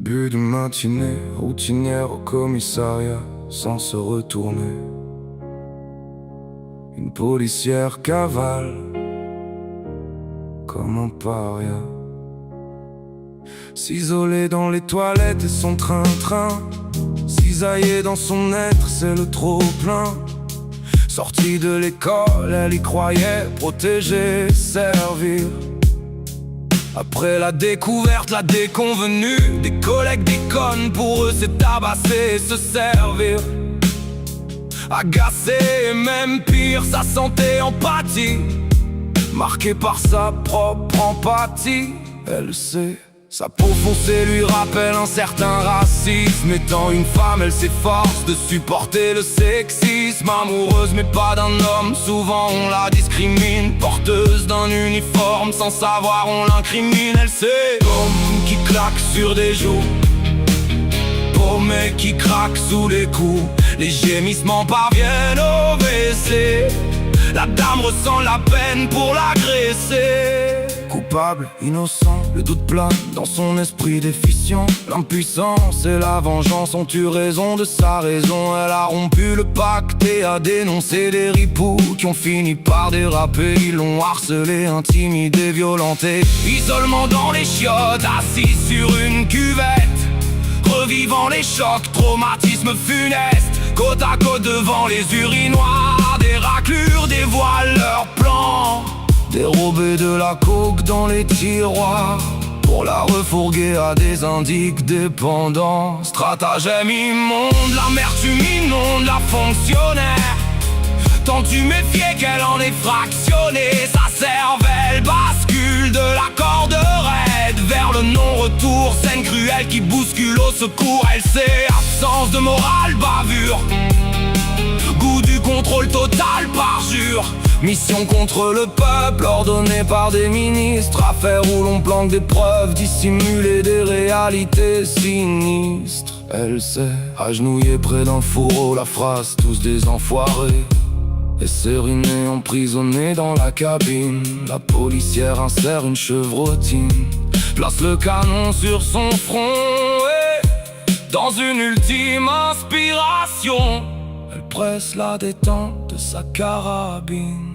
Début de matinée, routinière au commissariat, sans se retourner. Une policière cavale, comme un paria. S'isoler dans les toilettes et son train-train, cisailler dans son être, c'est le trop-plein. Sortie de l'école, elle y croyait, protéger, servir. Après la découverte, la déconvenue, des collègues déconnent, pour eux c'est tabasser et se servir. Agacé et même pire, sa santé empathie, marquée par sa propre empathie. Elle sait, sa peau foncée lui rappelle un certain racisme. Étant une femme, elle s'efforce de supporter le sexisme. Amoureuse mais pas d'un homme, souvent on la discrimine. Porteuse d'un uniforme, sans savoir on l'incrimine. Elle sait, homme qui claque sur des joues, paumé qui craque sous les coups. Les gémissements parviennent au WC, la dame ressent la peine pour l'agresser. Coupable, innocent, le doute plane dans son esprit déficient. L'impuissance et la vengeance ont eu raison de sa raison. Elle a rompu le pacte et a dénoncé des ripoux qui ont fini par déraper. Ils l'ont harcelé, intimidé, violenté. Isolement dans les chiottes, assis sur une cuvette, revivant les chocs, traumatismes funestes. Côte à côte devant les urinoirs, des raclures dévoilent leurs plans. Dérober de la coke dans les tiroirs, pour la refourguer à des indiques dépendants. Stratagème immonde, l'amertume inonde la fonctionnaire. Tant tu méfiais qu'elle en est fractionnée, sa cervelle bascule de la corde raide vers le non-retour. Scène cruelle qui bouscule au secours. Elle sait, absence de morale, bavure, goût du contrôle total parjure. Mission contre le peuple, ordonnée par des ministres. Affaire où l'on planque des preuves, dissimuler des réalités sinistres. Elle sait, agenouillée près d'un fourreau, la phrase tous des enfoirés. Et sérinée, emprisonnée dans la cabine, la policière insère une chevrotine, place le canon sur son front et, dans une ultime inspiration, elle presse la détente de sa carabine.